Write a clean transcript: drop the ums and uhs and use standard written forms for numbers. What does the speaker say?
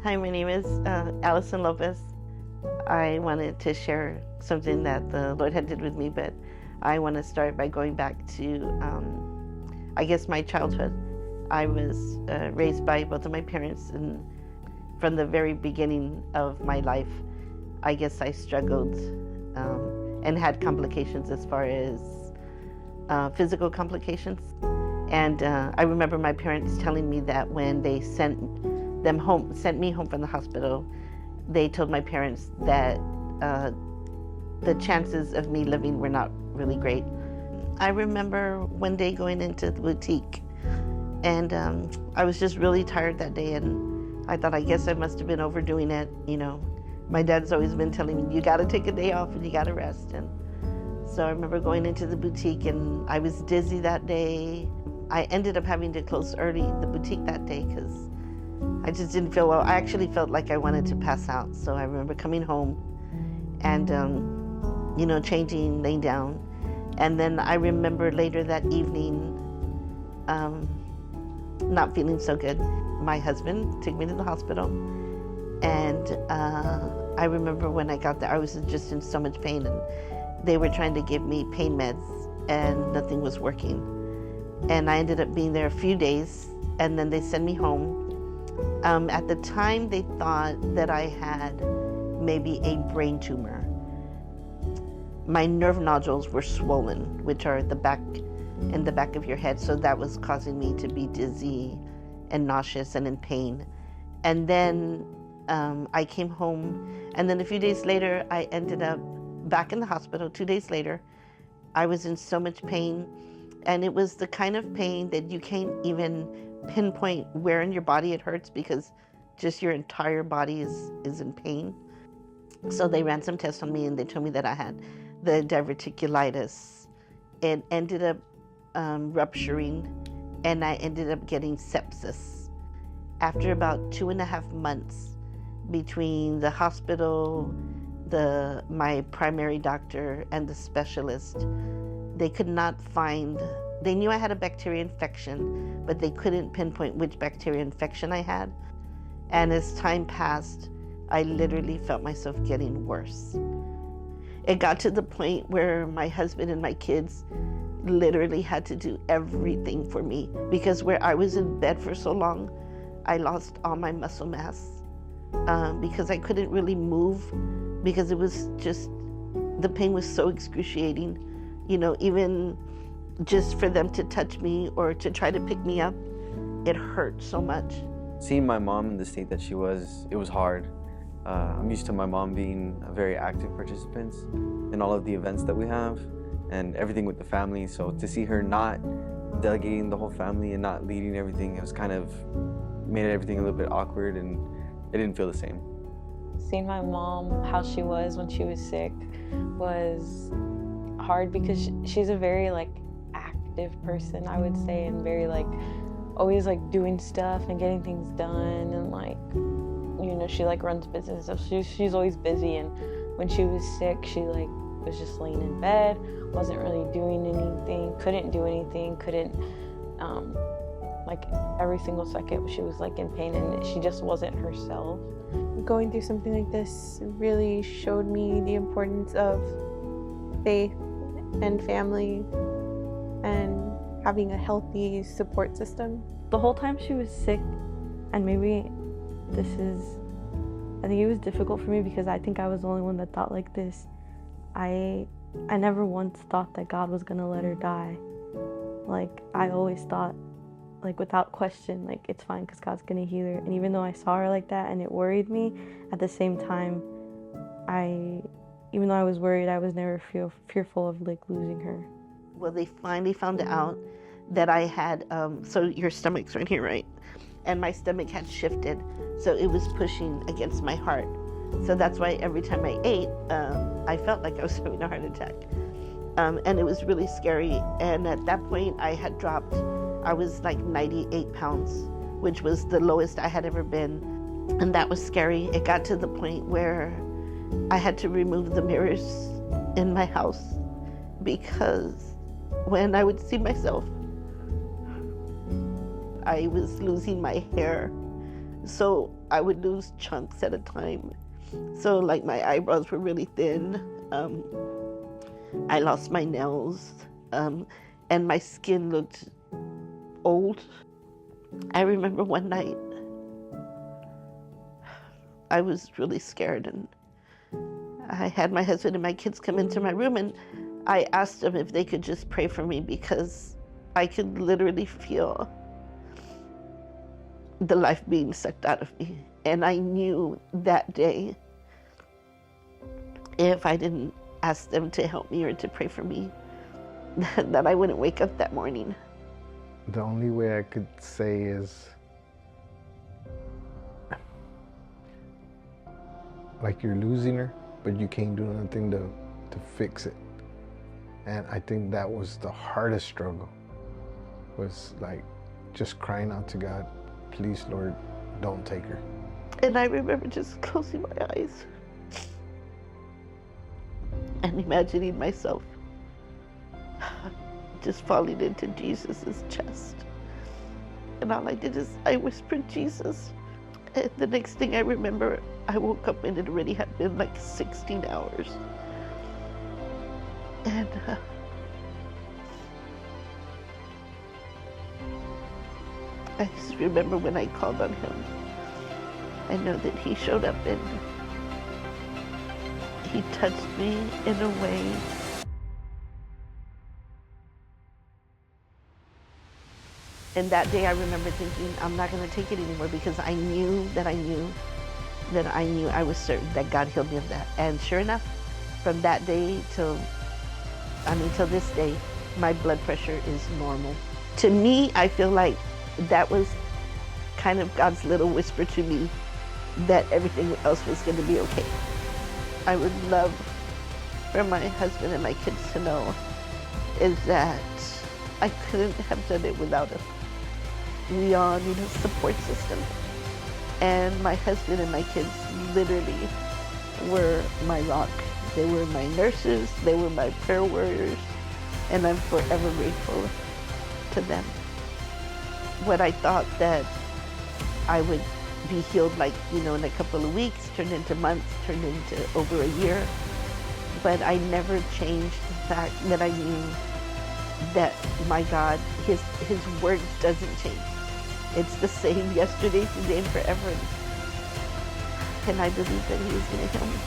Hi, my name is Allison Lopez. I wanted to share something that the Lord had did with me, but I want to start by going back to, I guess, my childhood. I was raised by both of my parents, and from the very beginning of my life, I guess I struggled and had complications as far as physical complications. And I remember my parents telling me that when they sent me home from the hospital, they told my parents that the chances of me living were not really great. I remember one day going into the boutique, and I was just really tired that day, and I thought, I guess I must have been overdoing it. You know, my dad's always been telling me, you got to take a day off and you got to rest. And so I remember going into the boutique, and I was dizzy that day. I ended up having to close early the boutique that day because I just didn't feel well. I actually felt like I wanted to pass out. So I remember coming home and, changing, laying down. And then I remember later that evening not feeling so good. My husband took me to the hospital. And I remember when I got there, I was just in so much pain. And they were trying to give me pain meds, and nothing was working. And I ended up being there a few days, and then they sent me home. At the time, they thought that I had maybe a brain tumor. My nerve nodules were swollen, which are in the back of your head, so that was causing me to be dizzy and nauseous and in pain. And then I came home, and then a few days later, I ended up back in the hospital. 2 days later, I was in so much pain, and it was the kind of pain that you can't even pinpoint where in your body it hurts because just your entire body is in pain. So they ran some tests on me, and they told me that I had the diverticulitis. It ended up rupturing, and I ended up getting sepsis. After about 2.5 months between the hospital, my primary doctor, and the specialist, they could not find. They knew I had a bacteria infection, but they couldn't pinpoint which bacteria infection I had. And as time passed, I literally felt myself getting worse. It got to the point where my husband and my kids literally had to do everything for me, because where I was in bed for so long, I lost all my muscle mass because I couldn't really move, because it was just, the pain was so excruciating. Even just for them to touch me or to try to pick me up, it hurt so much. Seeing my mom in the state that she was, it was hard. I'm used to my mom being a very active participant in all of the events that we have and everything with the family. So to see her not delegating the whole family and not leading everything, it was kind of made everything a little bit awkward, and it didn't feel the same. Seeing my mom, how she was when she was sick, was hard because she's a very active person, I would say, and very always doing stuff and getting things done, and she runs business, so she's always busy. And when she was sick, she was just laying in bed, wasn't really doing anything, couldn't do anything, couldn't every single second she was in pain, and she just wasn't herself. Going through something like this really showed me the importance of faith and family and having a healthy support system. The whole time she was sick, and maybe I think it was difficult for me because I think I was the only one that thought like this. I never once thought that God was gonna let her die. I always thought, without question, it's fine because God's gonna heal her. And even though I saw her like that and it worried me, at the same time, even though I was worried, I was never fearful of losing her. Well, they finally found out that I had, so your stomach's right here, right? And my stomach had shifted, so it was pushing against my heart. So that's why every time I ate, I felt like I was having a heart attack. And it was really scary. And at that point, I had dropped, I was 98 pounds, which was the lowest I had ever been. And that was scary. It got to the point where I had to remove the mirrors in my house, because when I would see myself, I was losing my hair. So I would lose chunks at a time. So like my eyebrows were really thin. I lost my nails, and my skin looked old. I remember one night, I was really scared, and I had my husband and my kids come into my room, and I asked them if they could just pray for me because I could literally feel the life being sucked out of me. And I knew that day, if I didn't ask them to help me or to pray for me, that I wouldn't wake up that morning. The only way I could say is, like, you're losing her, but you can't do nothing to fix it. And I think that was the hardest struggle, was like just crying out to God, please, Lord, don't take her. And I remember just closing my eyes and imagining myself just falling into Jesus's chest. And all I did is I whispered, Jesus. And the next thing I remember, I woke up and it already had been like 16 hours. And I just remember when I called on him, I know that he showed up and he touched me in a way. And that day I remember thinking, I'm not gonna take it anymore, because I knew I was certain that God healed me of that. And sure enough, from that day till this day, my blood pressure is normal. To me, I feel like that was kind of God's little whisper to me that everything else was gonna be okay. I would love for my husband and my kids to know is that I couldn't have done it without him. We all need a support system. And my husband and my kids literally were my rock. They were my nurses, they were my prayer warriors, and I'm forever grateful to them. What I thought that I would be healed, like, in a couple of weeks, turned into months, turned into over a year. But I never changed the fact that I knew that my God, his word doesn't change. It's the same yesterday, today, and forever. And I believe that he is going to heal me.